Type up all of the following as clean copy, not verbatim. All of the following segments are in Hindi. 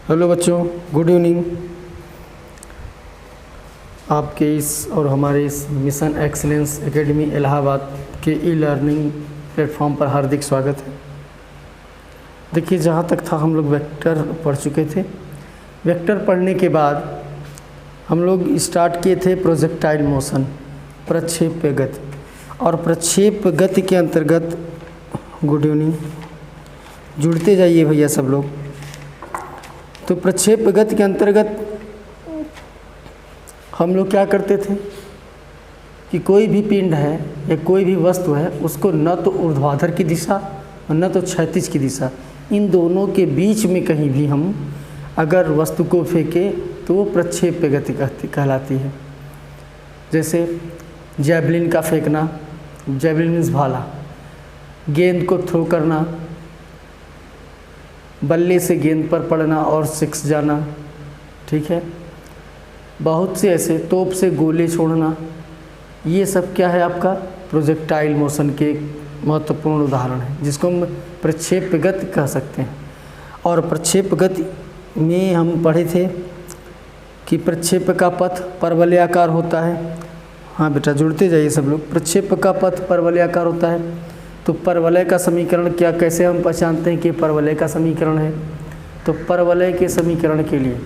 हेलो बच्चों, गुड इवनिंग। आपके इस और हमारे इस मिशन एक्सीलेंस एकेडमी इलाहाबाद के ई लर्निंग प्लेटफॉर्म पर हार्दिक स्वागत है। देखिए, जहाँ तक था हम लोग वेक्टर पढ़ चुके थे। वेक्टर पढ़ने के बाद हम लोग स्टार्ट किए थे प्रोजेक्टाइल मोशन, प्रक्षेप्य गति। और प्रक्षेप्य गति के अंतर्गत, गुड इवनिंग, जुड़ते जाइए भैया सब लोग। तो प्रक्षेप्य गति के अंतर्गत हम लोग क्या करते थे कि कोई भी पिंड है या कोई भी वस्तु है, उसको न तो ऊर्ध्वाधर की दिशा और न तो क्षैतिज की दिशा, इन दोनों के बीच में कहीं भी हम अगर वस्तु को फेंके तो वो प्रक्षेप्य गति कहलाती है। जैसे जैवलिन का फेंकना, जैवलिन मीन्स भाला, गेंद को थ्रो करना, बल्ले से गेंद पर पड़ना और सिक्स जाना, ठीक है। बहुत से ऐसे तोप से गोले छोड़ना, ये सब क्या है आपका प्रोजेक्टाइल मोशन के महत्वपूर्ण उदाहरण है, जिसको हम प्रक्षेप्य गति कह सकते हैं। और प्रक्षेप्य गति में हम पढ़े थे कि प्रक्षेप्य का पथ परवलयाकार होता है। हाँ बेटा, जुड़ते जाइए सब लोग। प्रक्षेप्य का पथ परवलयाकार होता है। तो परवलय का समीकरण क्या, कैसे हम पहचानते हैं कि परवलय का समीकरण है? तो परवलय के समीकरण के लिए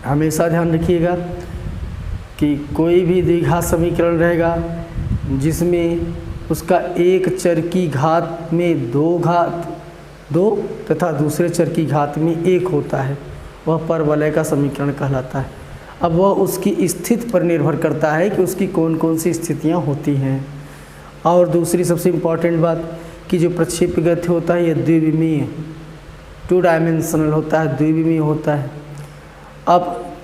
हमेशा ध्यान रखिएगा कि कोई भी द्विघात समीकरण रहेगा जिसमें उसका एक चर की घात में दो तथा दूसरे चर की घात में 1 होता है, वह परवलय का समीकरण कहलाता है। अब वह उसकी स्थिति पर निर्भर करता है कि उसकी कौन कौन सी स्थितियाँ होती हैं। और दूसरी सबसे इम्पॉर्टेंट बात कि जो प्रक्षेप्य गति होता है, यह द्विविमीय, 2 डायमेंशनल होता है, द्विविमीय होता है। अब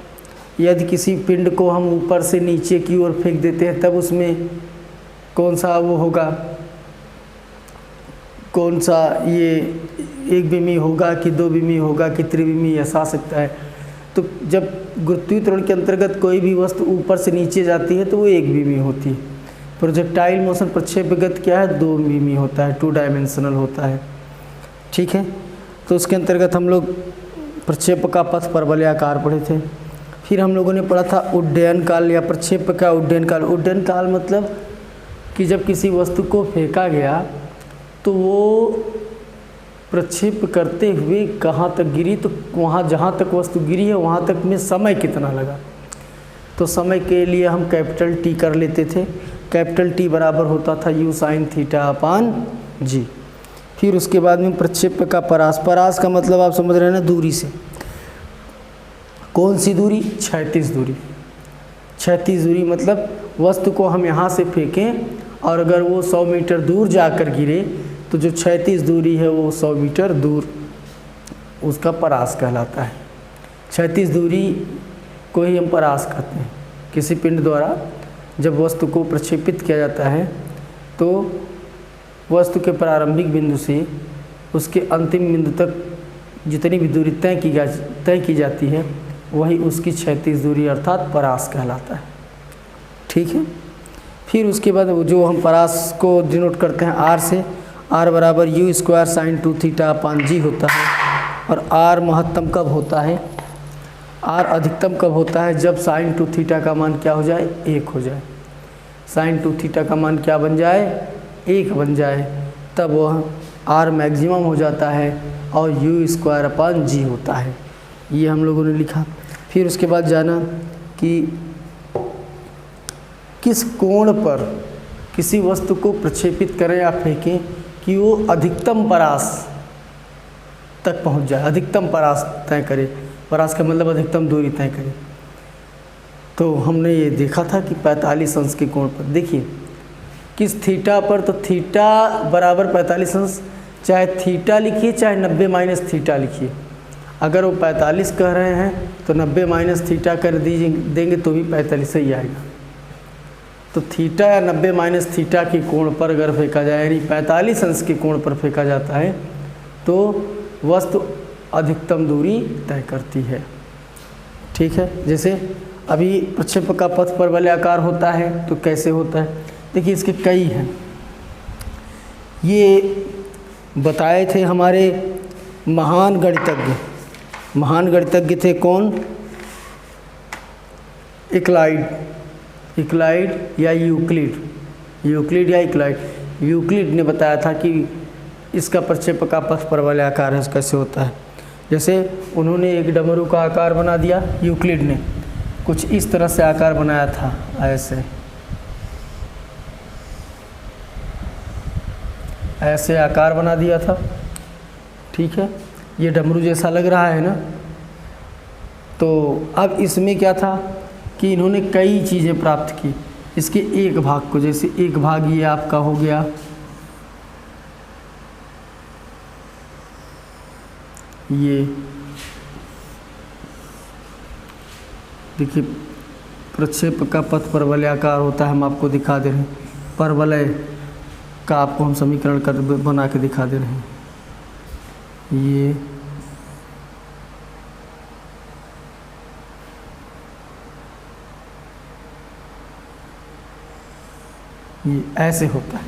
यदि किसी पिंड को हम ऊपर से नीचे की ओर फेंक देते हैं, तब उसमें कौन सा वो होगा, कौन सा ये एक विमीय होगा कि 2 विमीय होगा कि त्रिविमीय, ऐसा आ सकता है। तो जब गुरुत्वीय त्वरण के अंतर्गत कोई भी वस्तु ऊपर से नीचे जाती है तो वो 1 विमीय होती है। प्रोजेक्टाइल मोशन प्रक्षेप्य गति क्या है, 2 विमीय होता है, 2 डायमेंशनल होता है, ठीक है। तो उसके अंतर्गत हम लोग प्रक्षेप्य का पथ परवलयाकार पढ़े थे। फिर हम लोगों ने पढ़ा था उड्डयन काल या प्रक्षेप्य का उड्डयन काल। उड्डयन काल मतलब कि जब किसी वस्तु को फेंका गया तो वो प्रक्षेप्य करते हुए कहाँ तक गिरी, तो वहाँ जहाँ तक वस्तु गिरी है वहाँ तक में समय कितना लगा। तो समय के लिए हम कैपिटल टी कर लेते थे। कैपिटल टी बराबर होता था u sin θ/g। फिर उसके बाद में प्रक्षेप्य का परास। परास का मतलब आप समझ रहे हैं ना, दूरी से। कौन सी दूरी? क्षैतिज दूरी। क्षैतिज दूरी मतलब वस्तु को हम यहाँ से फेंकें और अगर वो 100 मीटर दूर जाकर गिरे तो जो क्षैतिज दूरी है वो 100 मीटर दूर, उसका परास कहलाता है। क्षैतिज दूरी को ही हम परास कहते हैं। किसी पिंड द्वारा जब वस्तु को प्रक्षेपित किया जाता है तो वस्तु के प्रारंभिक बिंदु से उसके अंतिम बिंदु तक जितनी भी दूरी तय की जाती है वही उसकी क्षैतिज दूरी अर्थात परास कहलाता है, ठीक है। फिर उसके बाद जो हम परास को डिनोट करते हैं R से, R बराबर u² sin 2θ/g होता है। और R महत्तम कब होता है, R अधिकतम कब होता है? जब sin 2θ का मान क्या हो जाए, 1 हो जाए। sin 2θ का मान क्या बन जाए, 1 बन जाए, तब वह R मैक्सिमम हो जाता है और u² g होता है। ये हम लोगों ने लिखा। फिर उसके बाद जाना कि किस कोण पर किसी वस्तु को प्रक्षेपित करें या फेंकें कि वो अधिकतम परास तक पहुंच जाए, अधिकतम परास तय करे। परास का मतलब अधिकतम दूरी तय करे। तो हमने ये देखा था कि 45 अंश के कोण पर। देखिए किस थीटा पर, तो थीटा बराबर 45 अंश, चाहे थीटा लिखिए चाहे 90 - थीटा लिखिए। अगर वो 45 कह रहे हैं तो 90 - थीटा कर देंगे तो भी 45 ही आएगा। तो थीटा या 90 - थीटा के कोण पर अगर फेंका जाए, यानी 45 अंश के कोण पर फेंका जाता है, तो वस्तु अधिकतम दूरी तय करती है, ठीक है। जैसे अभी प्रक्षेप्य का पथ परवलयाकार होता है, तो कैसे होता है? देखिए इसके कई हैं। ये बताए थे हमारे महान गणितज्ञ महान गणितज्ञ थे कौन? इक्लाइड या यूक्लिड या इक्लाइड। यूक्लिड ने बताया था कि इसका प्रक्षेपक का पथ परवलय आकार है कैसे होता है। जैसे उन्होंने एक डमरू का आकार बना दिया, यूक्लिड ने कुछ इस तरह से आकार बनाया था, ऐसे आकार बना दिया था। ठीक है, ये डमरू जैसा लग रहा है ना। तो अब इसमें क्या था कि इन्होंने कई चीज़ें प्राप्त की इसके एक भाग को। जैसे एक भाग ये आपका हो गया, ये देखिए प्रक्षेपक का पथ परवलयाकार होता है। हम आपको दिखा दे रहे हैं, परवलय का आपको हम समीकरण कर बना के दिखा दे रहे हैं। ये ऐसे होता है।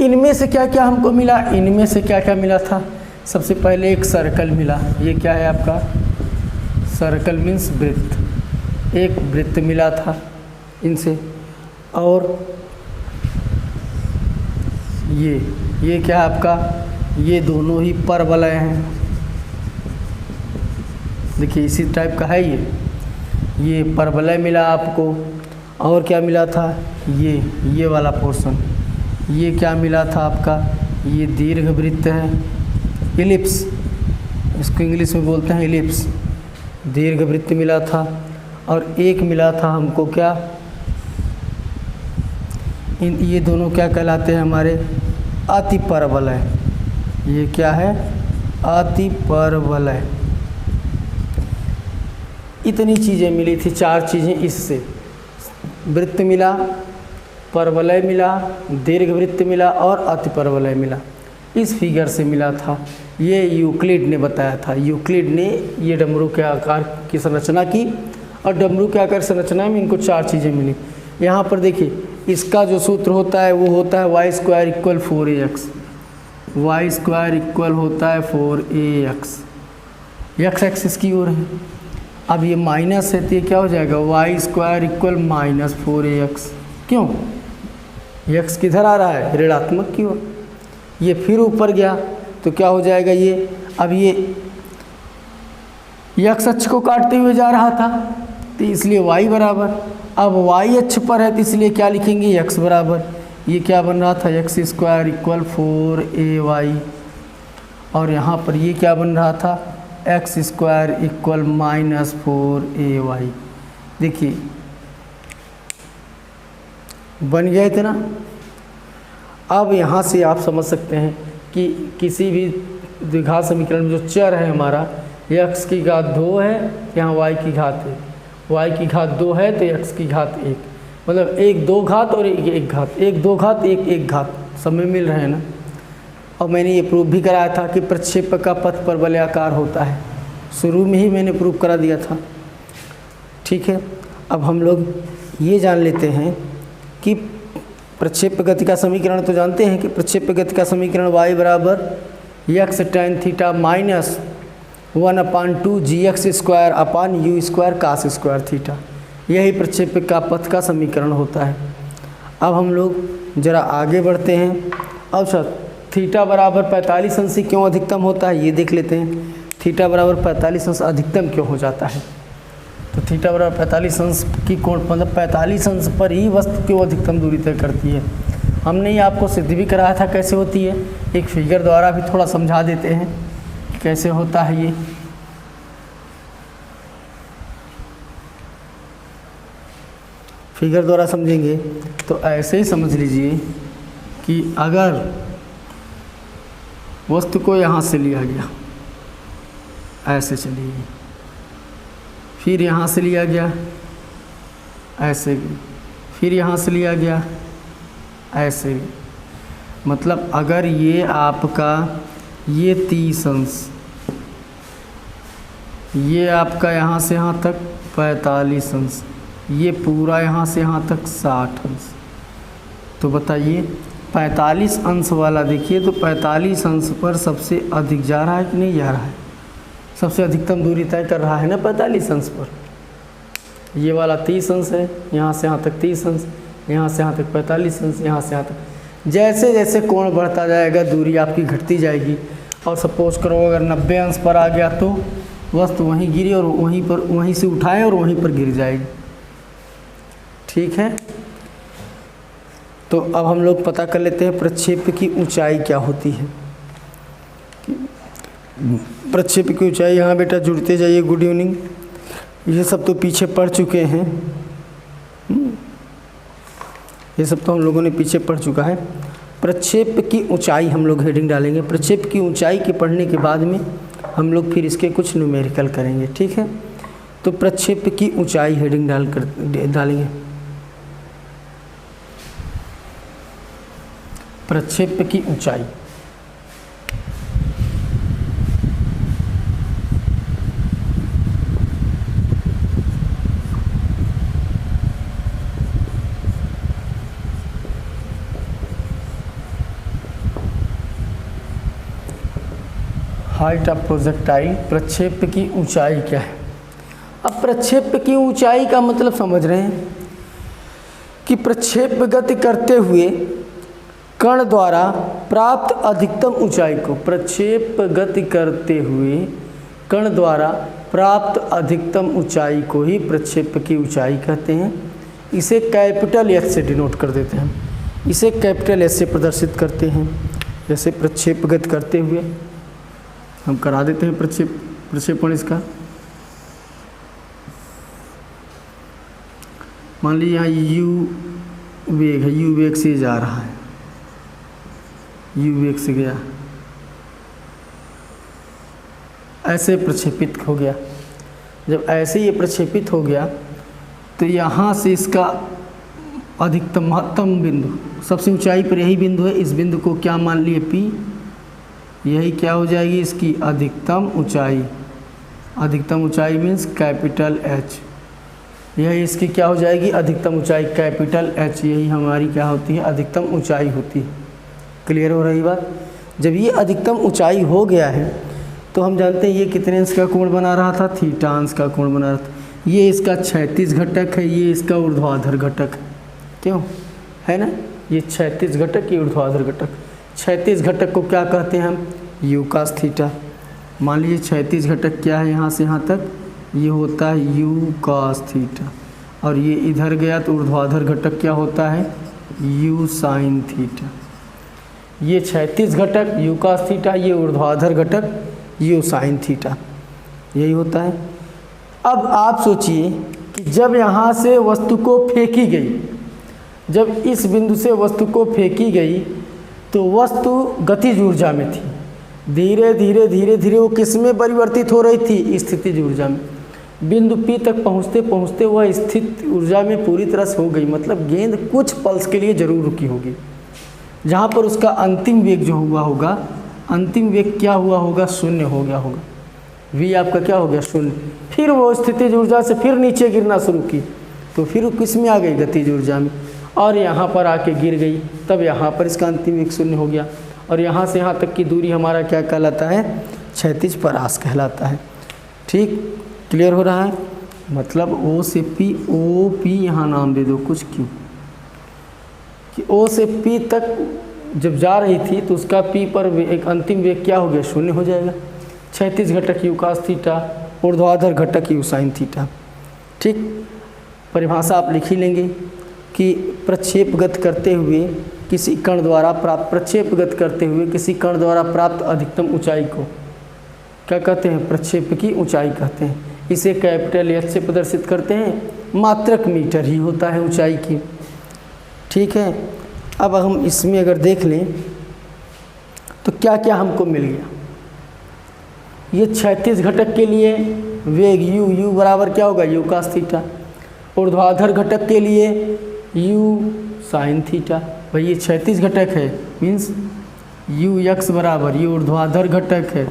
इनमें से क्या क्या हमको मिला? इनमें से क्या क्या मिला था? सबसे पहले एक सर्कल मिला। ये क्या है आपका? सर्कल मीन्स वृत्त। एक वृत्त मिला था इनसे। और ये क्या है आपका? ये दोनों ही परवलय हैं। देखिए इसी टाइप का है ये परवलय मिला आपको। और क्या मिला था? ये वाला पोर्शन। ये क्या मिला था आपका? ये दीर्घवृत्त है, इलिप्स, इसको इंग्लिश में बोलते हैं इलिप्स। दीर्घवृत्त मिला था। और एक मिला था हमको क्या? ये दोनों क्या कहलाते हैं हमारे? अतिपरवलय। ये क्या है? अतिपरवलय। इतनी चीज़ें मिली थी, 4 चीज़ें इससे। वृत्त मिला, परवलय मिला, दीर्घवृत्त मिला और अतिपरवलय मिला। इस फिगर से मिला था। ये यूक्लिड ने बताया था। यूक्लिड ने ये डमरू के आकार की संरचना की और डमरू के आकार संरचना में इनको 4 चीज़ें मिली। यहाँ पर देखिए इसका जो सूत्र होता है वो होता है y² = 4ax। y² होता है 4ax। x एक्सिस की ओर है। अब ये माइनस है तो ये क्या हो जाएगा? y² = -4ax। क्यों? x किधर आ रहा है? ऋणात्मक की ओर। ये फिर ऊपर गया तो क्या हो जाएगा? ये अब ये x अक्ष को काटते हुए जा रहा था तो इसलिए y बराबर। अब y अक्ष पर है तो इसलिए क्या लिखेंगे? x बराबर। ये क्या बन रहा था? x² = 4ay। और यहाँ पर ये क्या बन रहा था? x² = -4ay। देखिए बन गया इतना। अब यहाँ से आप समझ सकते हैं कि किसी भी द्विघात समीकरण में जो चर है हमारा, x की घात 2 है, यहाँ y की घात 1, y की घात 2 है तो x की घात 1, मतलब 1 2 घात और 1 घात, 1 2 घात 1 1 घात सब में मिल रहे हैं ना। और मैंने ये प्रूव भी कराया था कि प्रक्षेपक का पथ परवलयाकार होता है। शुरू में ही मैंने प्रूव करा दिया था। ठीक है, अब हम लोग ये जान लेते हैं कि प्रक्षेप गति का समीकरण तो जानते हैं कि प्रक्षेप गति का समीकरण y बराबर x tan theta minus 1/2 gx² cos² theta. यही प्रक्षेपक का पथ का समीकरण होता है। अब हम लोग ज़रा आगे बढ़ते हैं। अब सर थीटा बराबर 45 अंश क्यों अधिकतम होता है ये देख लेते हैं। थीटा बराबर 45 अंश अधिकतम क्यों हो जाता है? तो थीटा बराबर 45 अंश की कोण, मतलब 45 अंश पर ही वस्तु क्यों अधिकतम दूरी तय करती है। हमने ये आपको सिद्ध भी कराया था कैसे होती है। एक फिगर द्वारा भी थोड़ा समझा देते हैं कि कैसे होता है ये। फिगर द्वारा समझेंगे तो ऐसे ही समझ लीजिए कि अगर वस्तु को यहाँ से लिया गया, ऐसे चलिए, फिर यहाँ से लिया गया ऐसे, फिर यहाँ से लिया गया ऐसे, मतलब अगर ये आपका ये 30 अंश, ये आपका यहाँ से यहाँ तक 45 अंश, ये पूरा यहाँ से यहाँ तक 60 अंश, तो बताइए 45 अंश वाला देखिए तो 45 अंश पर सबसे अधिक जा रहा है कि नहीं जा रहा है? सबसे अधिकतम दूरी तय कर रहा है ना 45 अंश पर। ये वाला 30 अंश है, यहाँ से यहाँ तक 30 अंश, यहाँ से यहाँ तक 45 अंश, यहाँ से यहाँ तक। जैसे जैसे कोण बढ़ता जाएगा दूरी आपकी घटती जाएगी। और सपोज करो अगर 90 अंश पर आ गया तो वस्तु वहीं गिरी और वहीं से उठाए और वहीं पर गिर जाएगी। ठीक है, तो अब हम लोग पता कर लेते हैं प्रक्षेप की ऊंचाई क्या होती है। प्रक्षेप की ऊंचाई, यहाँ बेटा जुड़ते जाइए। Good evening. ये सब तो पीछे पढ़ चुके हैं, ये सब तो हम लोगों ने पीछे पढ़ चुका है। प्रक्षेप की ऊंचाई हम लोग हेडिंग डालेंगे। प्रक्षेप की ऊंचाई के पढ़ने के बाद में हम लोग फिर इसके कुछ न्यूमेरिकल करेंगे। ठीक है, तो प्रक्षेप की ऊंचाई हेडिंग डालेंगे। प्रक्षेप की ऊंचाई, हाइट ऑफ प्रोजेक्टाइल। प्रक्षेप की ऊंचाई क्या है? अब प्रक्षेप की ऊंचाई का मतलब समझ रहे हैं कि प्रक्षेप गति करते हुए कण द्वारा प्राप्त अधिकतम ऊंचाई को, प्रक्षेप गति करते हुए कण द्वारा प्राप्त अधिकतम ऊंचाई को ही प्रक्षेप की ऊंचाई कहते हैं। इसे कैपिटल एच से डिनोट कर देते हैं, इसे कैपिटल एच से प्रदर्शित करते हैं। जैसे प्रक्षेप गति करते हुए हम करा देते हैं प्रक्षेपण इसका। मान लीजिए यहाँ u वेग है, u वेग से जा रहा है, u वेग से गया, ऐसे प्रक्षेपित हो गया। जब ऐसे ये प्रक्षेपित हो गया तो यहाँ से इसका अधिकतम महत्तम बिंदु, सबसे ऊंचाई पर यही बिंदु है। इस बिंदु को क्या मान लिए P, यही क्या हो जाएगी इसकी अधिकतम ऊंचाई। अधिकतम ऊंचाई मीन्स कैपिटल H, यही इसकी क्या हो जाएगी अधिकतम ऊंचाई कैपिटल H। यही हमारी क्या होती है अधिकतम ऊंचाई होती है। क्लियर हो रही बात? जब ये अधिकतम ऊंचाई हो गया है तो हम जानते हैं ये कितने अंश का कोण बना रहा था, थीटा अंश का कोण बना रहा था। ये इसका क्षैतिज घटक है, ये इसका ऊर्ध्वाधर घटक है, क्यों है ना, ये क्षैतिज घटक, ये ऊर्ध्वाधर घटक। क्षैतिज घटक को क्या कहते हैं हम, यू कास थीटा। मान लीजिए क्षैतिज घटक क्या है, यहाँ से यहाँ तक ये होता है यू कास थीटा, और ये इधर गया तो ऊर्ध्वाधर घटक क्या होता है यू साइन थीटा। ये क्षैतिज घटक यू कास थीटा, ये ऊर्ध्वाधर घटक यू साइन थीटा, यही होता है। अब आप सोचिए कि जब यहाँ से वस्तु को फेंकी गई, जब इस बिंदु से वस्तु को फेंकी गई तो वस्तु गतिज ऊर्जा में थी। धीरे धीरे धीरे धीरे वो किस में परिवर्तित हो रही थी, स्थितिज ऊर्जा में। बिंदु P तक पहुँचते पहुँचते वह स्थित ऊर्जा में पूरी तरह से हो गई, मतलब गेंद कुछ पल्स के लिए जरूर रुकी होगी। जहाँ पर उसका अंतिम वेग जो हुआ होगा, अंतिम वेग क्या हुआ होगा, शून्य हो गया होगा। v आपका क्या हो गया शून्य। फिर वो स्थितिज ऊर्जा से फिर नीचे गिरना शुरू की तो फिर किस में आ गई गतिज ऊर्जा में, और यहाँ पर आके गिर गई, तब यहाँ पर इसका अंतिम वेग शून्य हो गया। और यहाँ से यहाँ तक की दूरी हमारा क्या कहलाता है, क्षैतिज परास कहलाता है। ठीक, क्लियर हो रहा है? मतलब O से P, OP यहाँ नाम दे दो कुछ, क्यों कि O से P तक जब जा रही थी तो उसका P पर एक अंतिम वेग क्या हो गया, शून्य हो जाएगा। क्षैतिज घटक यू कास थीटा, ऊर्ध्वाधर घटक यू साइन थीटा। ठीक, परिभाषा आप लिख ही लेंगे कि प्रक्षेपगत करते हुए किसी कण द्वारा प्राप्त, प्रक्षेपगत करते हुए किसी कण द्वारा प्राप्त अधिकतम ऊंचाई को क्या कहते हैं, प्रक्षेप की ऊंचाई कहते हैं। इसे कैपिटल H से प्रदर्शित करते हैं, मात्रक मीटर ही होता है ऊंचाई की। ठीक है, अब हम इसमें अगर देख लें तो क्या क्या हमको मिल गया। ये क्षैतिज घटक के लिए वेग u बराबर क्या होगा, यू कास थीटा। ऊर्ध्वाधर घटक के लिए u साइन थीटा। भाई ये क्षैतिज घटक है मीन्स यू एक्स बराबर, ये ऊर्ध्वाधर घटक है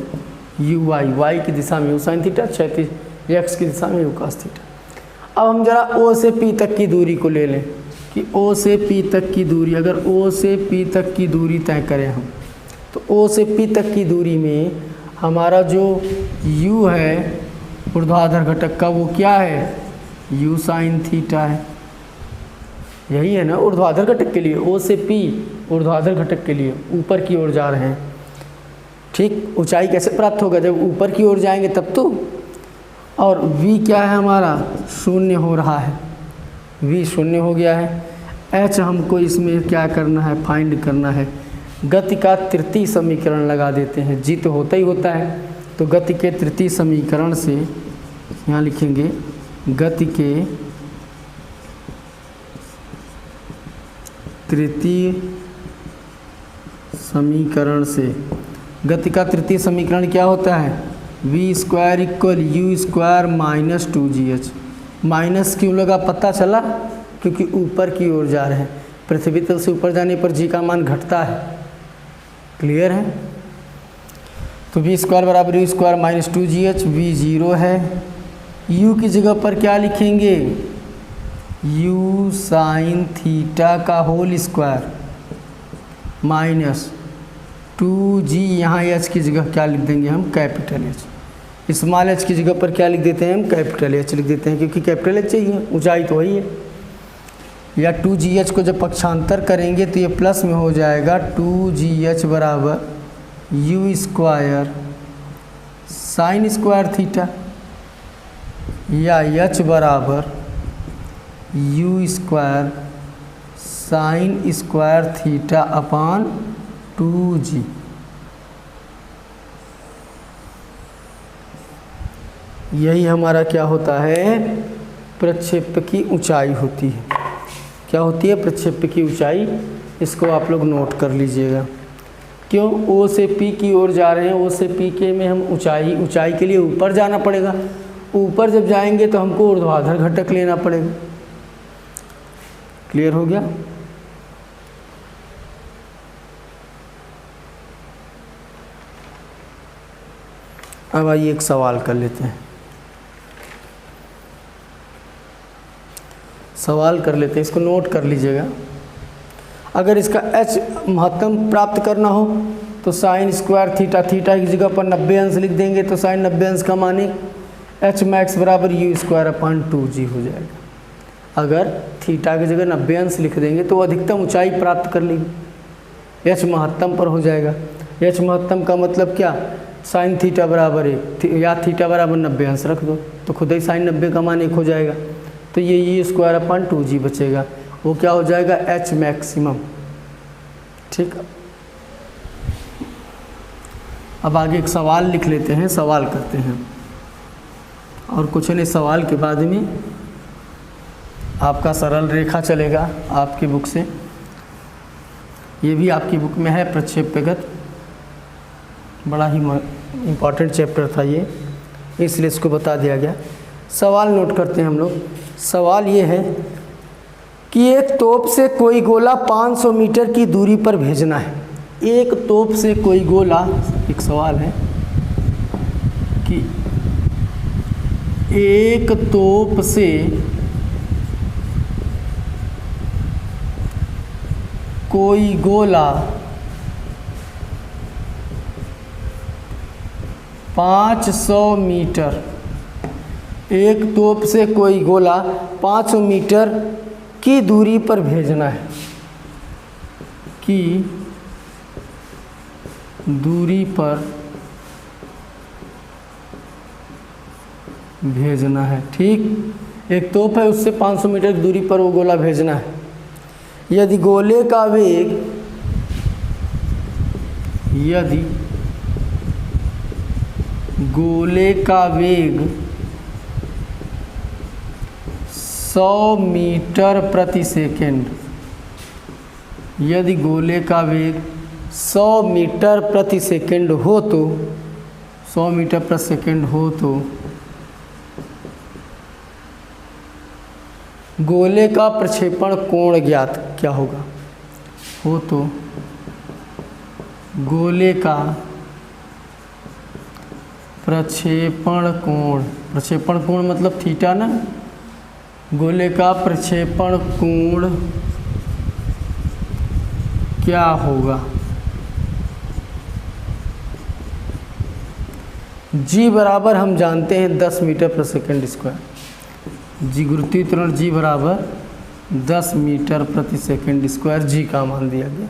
यू वाई की दिशा में यू साइन थीटा, क्षैतिज एक्स की दिशा में यू कास थीटा। अब हम जरा O से P तक की दूरी को ले लें कि O से P तक की दूरी, अगर O से P तक की दूरी तय करें हम तो O से P तक की दूरी में हमारा जो u है ऊर्ध्वाधर घटक का, वो क्या है, u साइन थीटा है। यही है ना ऊर्ध्वाधर घटक के लिए, o से p ऊर्ध्वाधर घटक के लिए ऊपर की ओर जा रहे हैं। ठीक, ऊंचाई कैसे प्राप्त होगा, जब ऊपर की ओर जाएंगे तब तो। और v क्या है हमारा, शून्य हो रहा है, v शून्य हो गया है। h हमको इसमें क्या करना है, फाइंड करना है। गति का तृतीय समीकरण लगा देते हैं, जी तो होता ही होता है, तो गति के तृतीय समीकरण से यहाँ लिखेंगे गति के तृतीय समीकरण से। गति का तृतीय समीकरण क्या होता है, v square equal u square minus 2gh। Minus क्यों लगा पता चला, क्योंकि ऊपर की ओर जा रहे हैं, पृथ्वी तल से ऊपर जाने पर g का मान घटता है। क्लियर है, तो v स्क्वायर बराबर U square minus 2gh, v 0 है। u की जगह पर क्या लिखेंगे, u साइन थीटा का होल स्क्वायर माइनस 2g, यहाँ h की जगह क्या लिख देंगे हम, कैपिटल H। स्मॉल h की जगह पर क्या लिख देते हैं हम, कैपिटल H लिख देते हैं, क्योंकि कैपिटल H चाहिए, ऊंचाई तो वही है। या 2gh को जब पक्षांतर करेंगे तो ये प्लस में हो जाएगा, 2gh बराबर U square sine square theta, या h बराबर U square sine square theta upon 2g। यही हमारा क्या होता है, प्रक्षेप की ऊंचाई होती है। क्या होती है, प्रक्षेप की ऊंचाई। इसको आप लोग नोट कर लीजिएगा। क्यों, ओ से पी की ओर जा रहे हैं, ओ से पी के में हम ऊंचाई के लिए ऊपर जाना पड़ेगा। ऊपर जब जाएंगे तो हमको ऊर्ध्वाधर घटक लेना पड़ेगा। क्लियर हो गया। अब आइए एक सवाल कर लेते हैं, सवाल कर लेते हैं, इसको नोट कर लीजिएगा। अगर इसका h महत्तम प्राप्त करना हो तो साइन स्क्वायर थीटा, थीटा की जगह पर 90 अंश लिख देंगे, तो साइन 90 अंश का माने h मैक्स बराबर यू स्क्वायर अपान 2g हो जाएगा। अगर थीटा की जगह 90 अंश लिख देंगे तो अधिकतम ऊंचाई प्राप्त कर लेंगे, h महत्तम पर हो जाएगा। h महत्तम का मतलब क्या, साइन थीटा बराबर 1 या थीटा बराबर 90 अंश रख दो तो खुद ही साइन 90 का मान 1 हो जाएगा, तो ये यू स्क्वायर अपान 2g बचेगा, वो क्या हो जाएगा, h मैक्सिमम। ठीक, अब आगे एक सवाल लिख लेते हैं, सवाल करते हैं, और कुछ नहीं, सवाल के बाद में आपका सरल रेखा चलेगा आपकी बुक से। ये भी आपकी बुक में है, प्रक्षेप्यगत, बड़ा ही इम्पॉर्टेंट चैप्टर था ये, इसलिए इसको बता दिया गया। सवाल नोट करते हैं हम लोग। सवाल ये है कि एक तोप से कोई गोला 500 मीटर की दूरी पर भेजना है। एक तोप से कोई गोला, एक सवाल है कि एक तोप से कोई गोला 500 मीटर, एक तोप से कोई गोला 500 मीटर की दूरी पर भेजना है, की दूरी पर भेजना है। ठीक, एक तोप है, उससे 500 मीटर की दूरी पर वो गोला भेजना है। यदि गोले का वेग, यदि गोले का वेग 100 मीटर प्रति सेकेंड, यदि गोले का वेग 100 मीटर प्रति सेकेंड हो तो 100 मीटर प्रति सेकेंड हो तो गोले का प्रक्षेपण कोण ज्ञात क्या होगा, हो तो गोले का प्रक्षेपण कोण, प्रक्षेपण कोण मतलब थीटा ना, गोले का प्रक्षेपण कोण क्या होगा। जी बराबर हम जानते हैं 10 मीटर पर सेकंड स्क्वायर। जी गुरुत्वीय त्वरण जी बराबर 10 मीटर प्रति सेकंड स्क्वायर जी का मान दिया गया।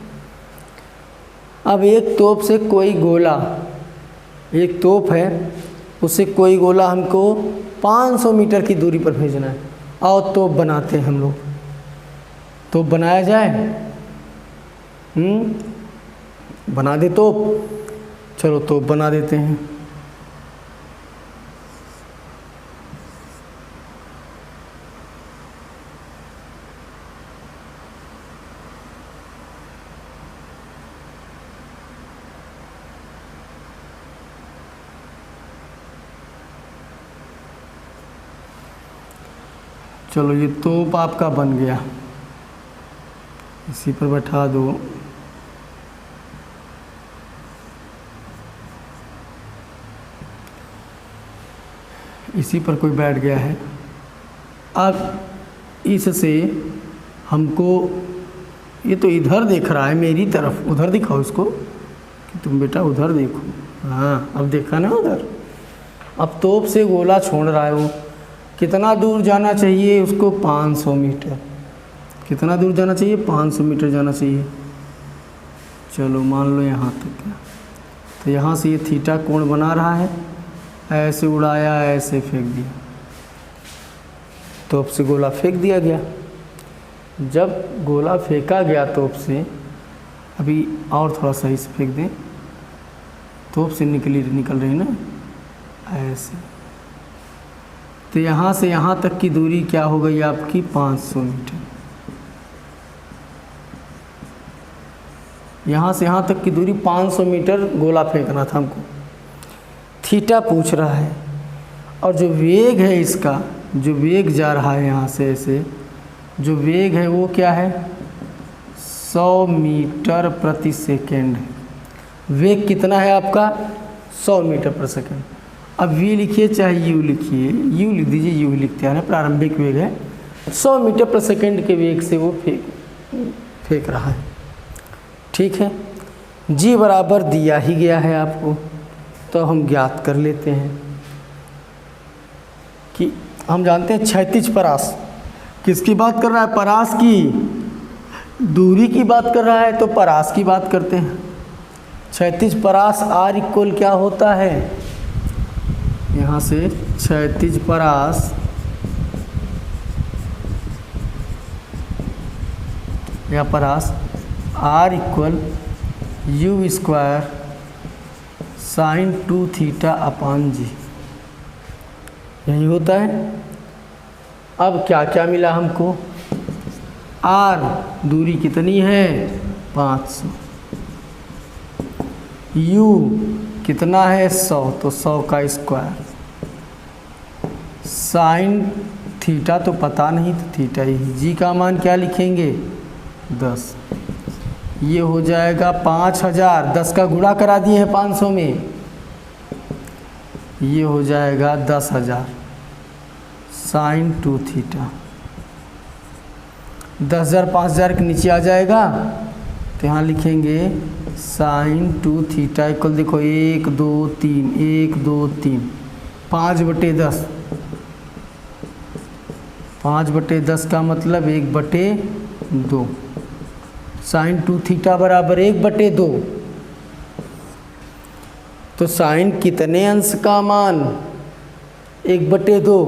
अब एक तोप से कोई गोला, एक तोप है उससे कोई गोला हमको 500 मीटर की दूरी पर भेजना है। आओ तोप बनाते हैं हम लोग। तोप बनाया जाए? बना दे तोप। चलो तोप बना देते हैं। चलो ये तोप आपका बन गया, इसी पर बैठा दो। इसी पर कोई बैठ गया है। अब इससे हमको, ये तो इधर देख रहा है मेरी तरफ, उधर दिखाओ इसको कि तुम बेटा उधर देखो। हाँ अब देखा ना उधर। अब तोप से गोला छोड़ रहा है वो, कितना दूर जाना चाहिए उसको? 500 मीटर। कितना दूर जाना चाहिए? 500 मीटर जाना चाहिए। चलो मान लो यहाँ तक है। तो यहाँ से ये थीटा कोण बना रहा है, ऐसे उड़ाया, ऐसे फेंक दिया, तोप से गोला फेंक दिया गया। जब गोला फेंका गया तोप से, अभी और थोड़ा सही से फेंक दें, तोप से निकल रही ना ऐसे। तो यहाँ से यहाँ तक की दूरी क्या हो गई आपकी? 500 मीटर। यहाँ से यहाँ तक की दूरी 500 मीटर गोला फेंकना था हमको। थीटा पूछ रहा है, और जो वेग है इसका, जो वेग जा रहा है यहाँ से ऐसे, जो वेग है वो क्या है? 100 मीटर प्रति सेकेंड। वेग कितना है आपका? 100 मीटर प्रति सेकेंड। अब वी लिखिए चाहे यू लिखिए, यू लिख दीजिए, यू लिखते हैं ना, प्रारंभिक वेग है 100 मीटर प्रति सेकेंड के वेग से वो फेंक रहा है। ठीक है, जी बराबर दिया ही गया है आपको, तो हम ज्ञात कर लेते हैं कि हम जानते हैं क्षैतिज परास। किसकी बात कर रहा है? परास की। दूरी की बात कर रहा है तो परास की बात करते हैं। क्षैतिज परास आर इक्वल क्या होता है? यहाँ से क्षैतिज परास या परास R equal u square sine 2 theta upon g, यही होता है। अब क्या क्या मिला हमको? आर दूरी कितनी है? 500। यू कितना है? 100, तो 100 का स्क्वायर। साइन थीटा तो पता नहीं, तो थीटा ही। जी का मान क्या लिखेंगे? 10। ये हो जाएगा 5000। 10 का गुणा करा दिए हैं 500 में, ये हो जाएगा 10,000 साइन 2 थीटा। 10,000 5,000 के नीचे आ जाएगा, तो यहाँ लिखेंगे साइन 2 थीटा इक्वल, देखो 1 2 3, 1 2 3, 5/10। 5/10 का मतलब 1/2। साइन 2 थीटा बराबर 1/2। तो साइन कितने अंश का मान? 1/2।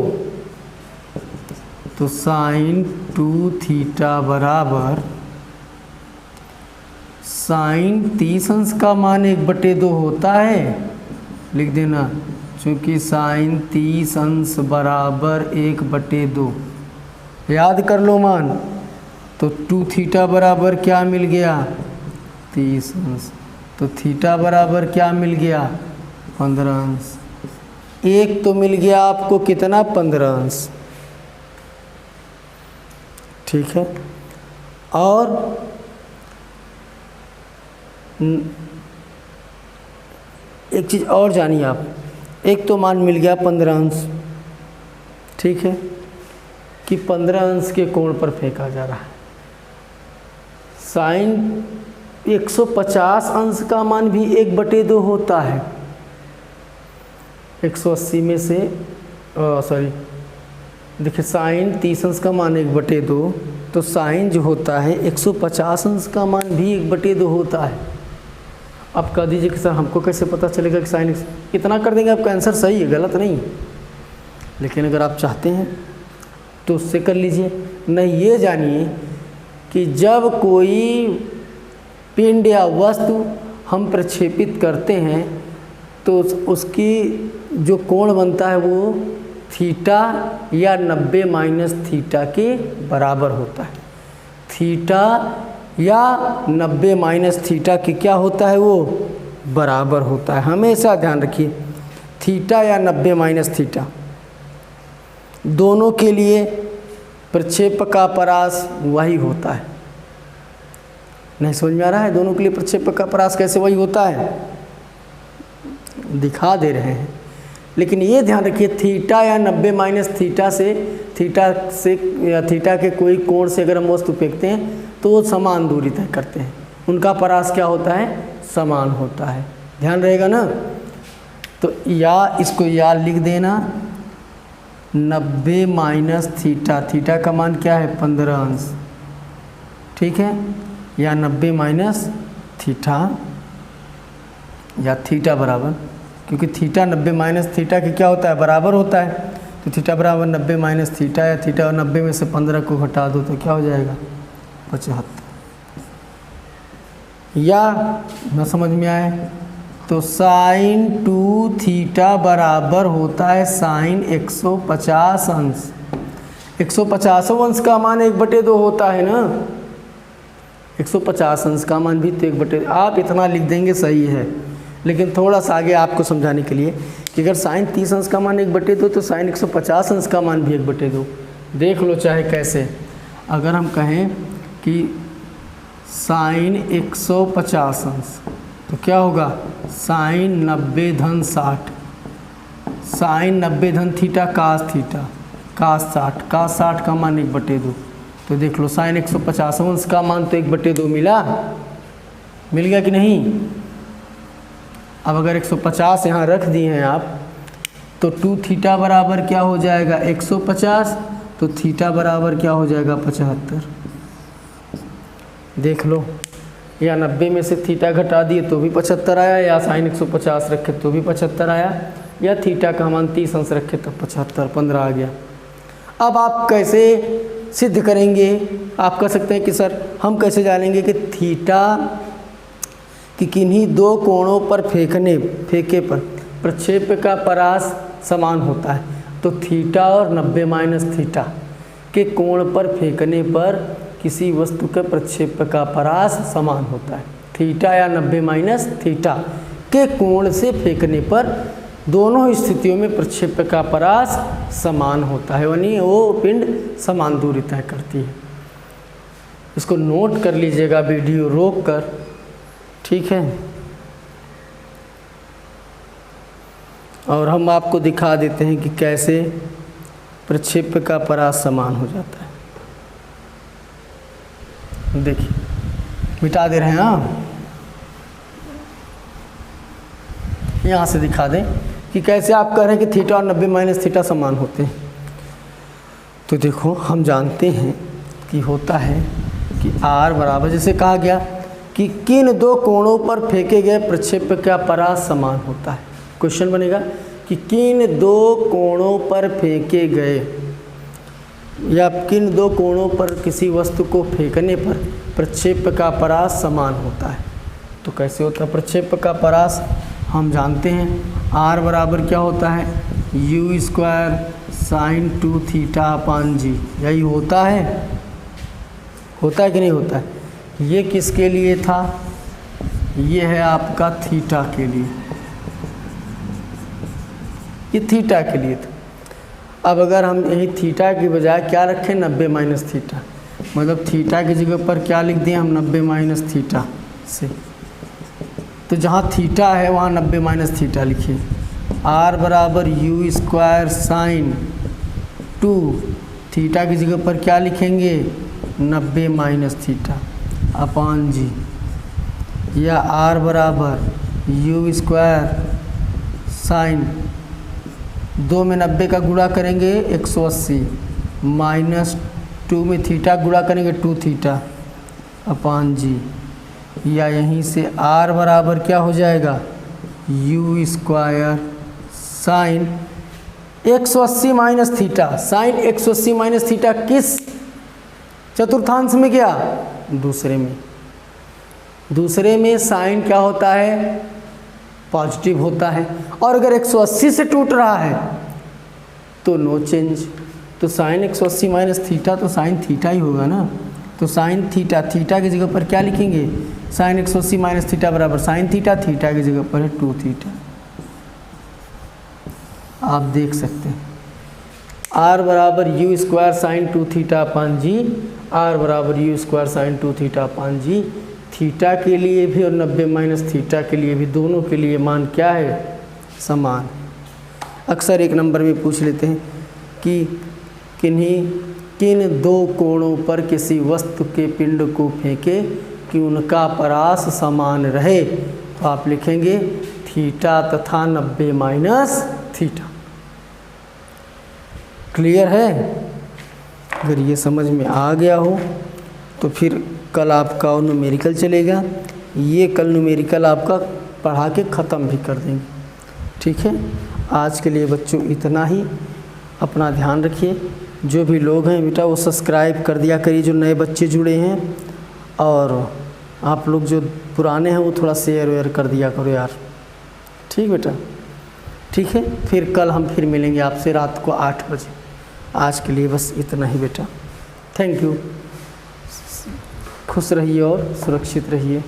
तो साइन 2 थीटा बराबर साइन 30 अंश का मान 1/2 होता है। लिख देना, चूँकि साइन 30 अंश बराबर 1/2। याद कर लो मान। तो 2 थीटा बराबर क्या मिल गया? 30 अंश। तो थीटा बराबर क्या मिल गया? 15 अंश। एक तो मिल गया आपको कितना? 15 अंश। ठीक है, और एक चीज़ और जानिए आप, एक तो मान मिल गया 15 अंश, ठीक है, कि 15 अंश के कोण पर फेंका जा रहा है। साइन 150 अंश का मान भी 1/2 होता है। 180 में से सॉरी देखिए साइन 30 अंश का मान 1/2, तो साइन जो होता है 150 अंश का मान भी 1/2 होता है। अब कह दीजिए कि सर हमको कैसे पता चलेगा कि साइन इतना कर देंगे आपका आंसर सही है, गलत नहीं। लेकिन अगर आप चाहते हैं तो उससे कर लीजिए। नहीं, ये जानिए कि जब कोई पिंड या वस्तु हम प्रक्षेपित करते हैं तो उसकी जो कोण बनता है वो थीटा या 90 माइनस थीटा के बराबर होता है। थीटा या 90 माइनस थीटा के क्या होता है, वो बराबर होता है। हमेशा ध्यान रखिए, थीटा या 90 माइनस थीटा दोनों के लिए प्रक्षेपक का परास वही होता है। नहीं समझ में आ रहा है? दोनों के लिए प्रक्षेपक का परास कैसे वही होता है, दिखा दे रहे हैं। लेकिन ये ध्यान रखिए, थीटा या 90 माइनस थीटा से या थीटा के कोई कोण से अगर हम वस्तु फेंकते हैं तो वो समान दूरी तय करते हैं, उनका परास क्या होता है, समान होता है। ध्यान रहेगा ना? तो या इसको या लिख देना 90 माइनस थीटा, थीटा का मान क्या है 15 अंश, ठीक है, या 90 माइनस थीटा या थीटा बराबर, क्योंकि थीटा 90 माइनस थीटा के क्या होता है, बराबर होता है। तो थीटा बराबर 90 माइनस थीटा, या थीटा और 90 में से 15 को घटा दो तो क्या हो जाएगा 75। या न समझ में आए तो साइन 2 थीटा बराबर होता है साइन 150 अंश। 150 अंश का मान 1/2 होता है ना, 150 अंश का मान भी तो 1/2। आप इतना लिख देंगे सही है, लेकिन थोड़ा सा आगे आपको समझाने के लिए कि अगर साइन 30 अंश का मान 1/2 तो साइन 150 अंश का मान भी 1/2। देख लो चाहे कैसे। अगर हम कहें कि साइन 150 अंश तो क्या होगा, साइन 90 धन 60, साइन 90 धन थीटा कास थीटा, कास 60, कास 60 का मान 1/2। तो देख लो साइन 150 अंश का मान तो 1/2 मिल गया कि नहीं। अब अगर 150 यहाँ रख दिए हैं आप तो 2 थीटा बराबर क्या हो जाएगा 150, तो थीटा बराबर क्या हो जाएगा 75। देख लो, या 90 में से थीटा घटा दिए तो भी 75 आया, या साइन 150 रखे तो भी 75 आया, या थीटा का मान 30 अंश रखे तो 75, 15 आ गया। अब आप कैसे सिद्ध करेंगे? आप कह सकते हैं कि सर हम कैसे जानेंगे कि थीटा कि किन्हीं दो कोणों पर फेंके पर प्रक्षेप का परास समान होता है। तो थीटा और 90 माइनस थीटा के कोण पर फेंकने पर किसी वस्तु के प्रक्षेप का परास समान होता है। थीटा या 90 माइनस थीटा के कोण से फेंकने पर दोनों स्थितियों में प्रक्षेप का परास समान होता है, यानी वो पिंड समान दूरी तय करती है। इसको नोट कर लीजिएगा वीडियो रोक कर, ठीक है। और हम आपको दिखा देते हैं कि कैसे प्रक्षेप का परास समान हो जाता है। देखिए मिटा दे रहे हैं, हाँ यहाँ से दिखा दें कि कैसे आप कह रहे हैं कि थीटा और 90 माइनस थीटा समान होते हैं। तो देखो हम जानते हैं कि होता है कि R बराबर, जैसे कहा गया कि किन दो कोणों पर फेंके गए प्रक्षेप का परास समान होता है। क्वेश्चन बनेगा कि किन दो कोणों पर फेंके गए या किन दो कोणों पर किसी वस्तु को फेंकने पर प्रक्षेप का परास समान होता है। तो कैसे होता है प्रक्षेप का परास? हम जानते हैं R बराबर क्या होता है, u square sine 2 theta upon g. यही होता है कि नहीं होता है? ये किसके लिए था? ये है आपका थीटा के लिए, ये थीटा के लिए था। अब अगर हम यही थीटा की बजाय क्या रखें, 90 माइनस थीटा, मतलब थीटा की जगह पर क्या लिख दें हम, 90 माइनस थीटा से। तो जहाँ थीटा है वहाँ 90 माइनस थीटा लिखिए। R बराबर u स्क्वायर साइन 2 थीटा की जगह पर क्या लिखेंगे, 90 माइनस थीटा अपान जी, या R बराबर u स्क्वायर साइन 2 में 90 का गुणा करेंगे 180 माइनस 2 में थीटा गुणा करेंगे 2 थीटा अपान जी, या यहीं से r बराबर क्या हो जाएगा u square sine 180 minus theta, sine 180 minus theta किस चतुर्थांश में गया, दूसरे में साइन क्या होता है पॉजिटिव होता है, और अगर 180 से टूट रहा है तो नो चेंज, तो साइन 180 माइनस थीटा तो साइन थीटा ही होगा ना, तो साइन थीटा, थीटा की जगह पर क्या लिखेंगे साइन 180 माइनस थीटा बराबर साइन थीटा, थीटा की जगह पर है 2 थीटा। आप देख सकते हैं r बराबर U square sine 2 theta upon G, r बराबर U square sine 2 theta upon G, theta के लिए भी और 90 माइनस थीटा के लिए भी, दोनों के लिए मान क्या है समान। अक्सर एक नंबर में पूछ लेते हैं कि किन 2 कोणों पर किसी वस्तु के पिंड को फेंके कि उनका परास समान रहे, तो आप लिखेंगे थीटा तथा 90 माइनस थीटा। क्लियर है? अगर ये समझ में आ गया हो तो फिर कल आपका और न्यूमेरिकल चलेगा, ये कल न्यूमेरिकल आपका पढ़ा के ख़त्म भी कर देंगे। ठीक है, आज के लिए बच्चों इतना ही। अपना ध्यान रखिए, जो भी लोग हैं बेटा वो सब्सक्राइब कर दिया करिए, जो नए बच्चे जुड़े हैं, और आप लोग जो पुराने हैं वो थोड़ा शेयर वेयर कर दिया करो यार। ठीक बेटा, ठीक है, फिर कल हम फिर मिलेंगे आपसे रात को 8 बजे। आज के लिए बस इतना ही बेटा, थैंक यू। खुश रहिए और सुरक्षित रहिए।